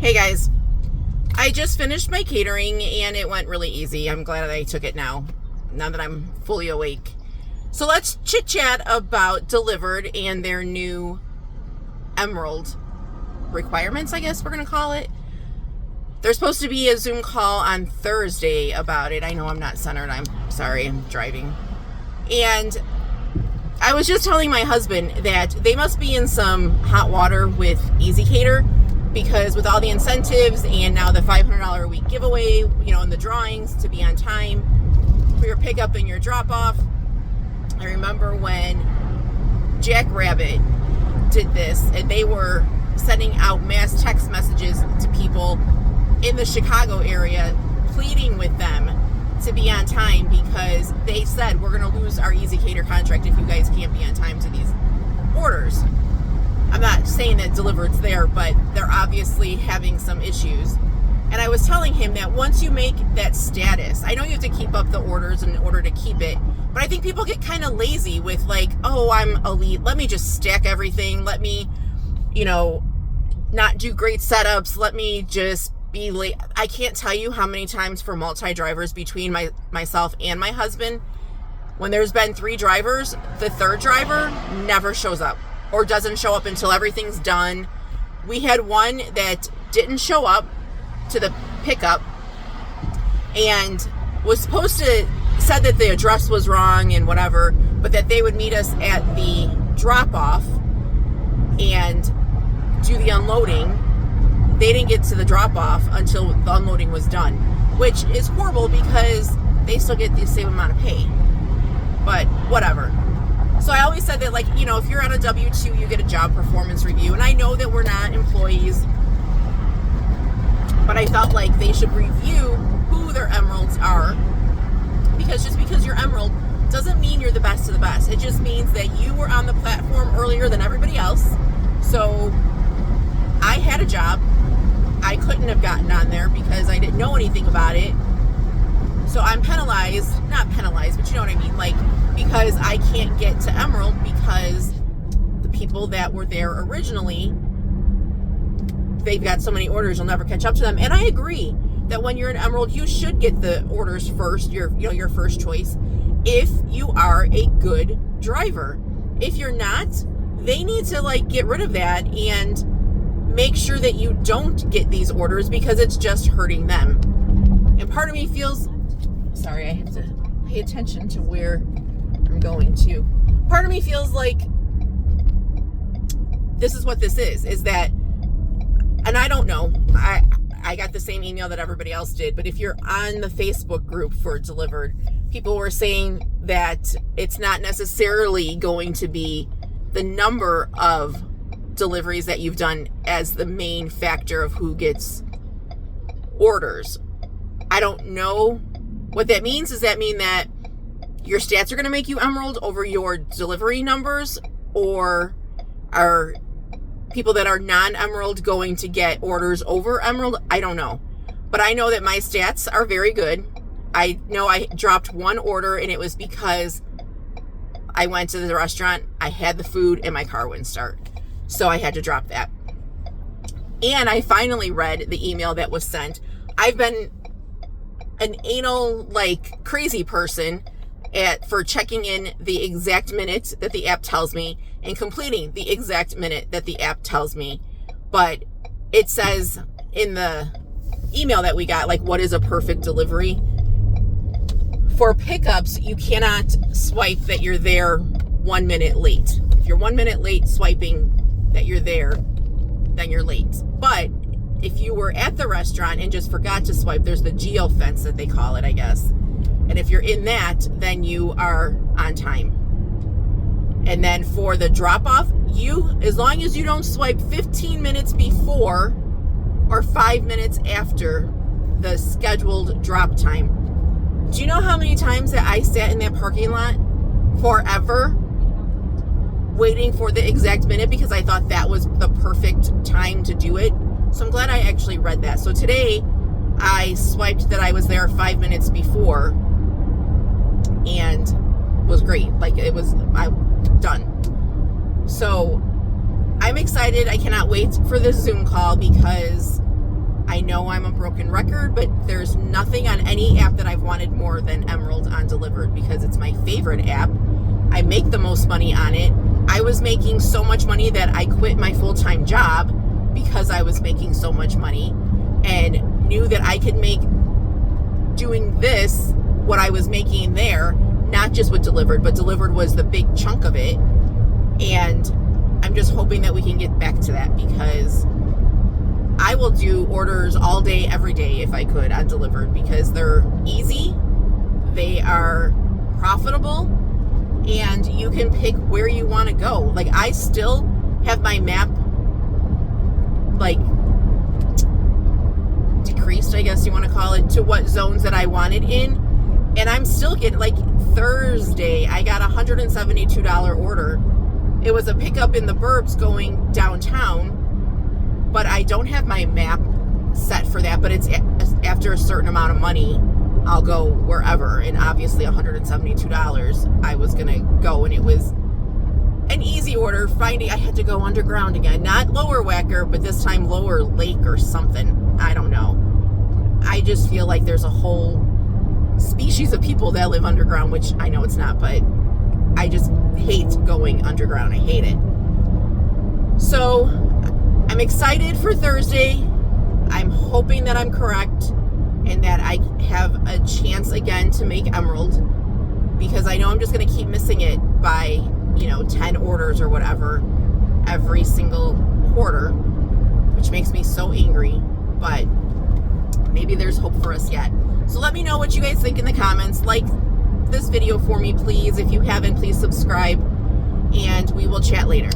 Hey guys, I just finished my catering and it went really easy. I'm glad I took it now that I'm fully awake. So let's chit chat about Dlivrd and their new Emerald requirements, I guess we're going to call it. There's supposed to be a Zoom call on Thursday about it. I know I'm not centered. I'm sorry, I'm driving. And I was just telling my husband that they must be in some hot water with EasyCater, because with all the incentives and now the $500 a week giveaway, and the drawings to be on time for your pickup and your drop off. I remember when Jackrabbit did this and they were sending out mass text messages to people in the Chicago area pleading with them to be on time, because they said, we're going to lose our EasyCater contract if you guys can't be on time to these orders. I'm not saying that Dlivrd's there, but they're obviously having some issues. And I was telling him that once you make that status, I know you have to keep up the orders in order to keep it, but I think people get kind of lazy with like, oh, I'm elite, let me just stack everything, let me, not do great setups, let me just be late. I can't tell you how many times for multi-drivers between myself and my husband, when there's been 3 drivers, the third driver never shows up or doesn't show up until everything's done. We had one that didn't show up to the pickup and was supposed to, said that the address was wrong and whatever, but that they would meet us at the drop-off and do the unloading. They didn't get to the drop-off until the unloading was done, which is horrible because they still get the same amount of pay, but whatever. So I always said that, if you're on a W-2, you get a job performance review, and I know that we're not employees, but I felt like they should review who their emeralds are, because just because you're emerald doesn't mean you're the best of the best. It just means that you were on the platform earlier than everybody else. So I had a job. I couldn't have gotten on there because I didn't know anything about it. So I'm penalized, not penalized, but you know what I mean? Because I can't get to Emerald because the people that were there originally, they've got so many orders, you'll never catch up to them. And I agree that when you're in Emerald, you should get the orders first, your first choice, if you are a good driver. If you're not, they need to get rid of that and make sure that you don't get these orders, because it's just hurting them. And part of me feels, sorry, I have to pay attention to where I'm going to. Part of me feels like this is what this is that, and I don't know, I got the same email that everybody else did, but if you're on the Facebook group for Dlivrd, people were saying that it's not necessarily going to be the number of deliveries that you've done as the main factor of who gets orders. I don't know what that means. Does that mean that your stats are going to make you emerald over your delivery numbers, or are people that are non-emerald going to get orders over emerald? I don't know, but I know that my stats are very good. I know I dropped one order and it was because I went to the restaurant, I had the food, and my car wouldn't start. So I had to drop that. And I finally read the email that was sent. I've been an anal, crazy person for checking in the exact minute that the app tells me and completing the exact minute that the app tells me. But it says in the email that we got, what is a perfect delivery? For pickups, you cannot swipe that you're there 1 minute late. If you're 1 minute late swiping that you're there, then you're late. But if you were at the restaurant and just forgot to swipe, there's the geofence that they call it, I guess. And if you're in that, then you are on time. And then for the drop-off, as long as you don't swipe 15 minutes before or 5 minutes after the scheduled drop time. Do you know how many times that I sat in that parking lot forever waiting for the exact minute because I thought that was the perfect time to do it? So I'm glad I actually read that. So today I swiped that I was there 5 minutes before and was great. I'm done. So I'm excited. I cannot wait for this Zoom call because I know I'm a broken record, but there's nothing on any app that I've wanted more than Emerald on Dlivrd, because it's my favorite app. I make the most money on it. I was making so much money that I quit my full-time job because I was making so much money, and knew that I could make doing this what I was making there, not just with Dlivrd, but Dlivrd was the big chunk of it. And I'm just hoping that we can get back to that, because I will do orders all day, every day if I could on Dlivrd, because they're easy, they are profitable, and you can pick where you want to go. Like, I still have my map like decreased, I guess you want to call it, to what zones that I wanted in, and I'm still getting, like, Thursday I got a $172 order. It was a pickup in the burbs going downtown, but I don't have my map set for that, but it's after a certain amount of money I'll go wherever, and obviously $172 I was gonna go, and it was an easy order. Finding I had to go underground again, not Lower Wacker, but this time Lower Lake or something, I don't know. I just feel like there's a whole species of people that live underground, which I know it's not, but I just hate going underground. I hate it. So I'm excited for Thursday. I'm hoping that I'm correct and that I have a chance again to make Emerald, because I know I'm just going to keep missing it by, 10 orders or whatever every single quarter, which makes me so angry, but maybe there's hope for us yet. So let me know what you guys think in the comments. Like this video for me, please. If you haven't, please subscribe, and we will chat later.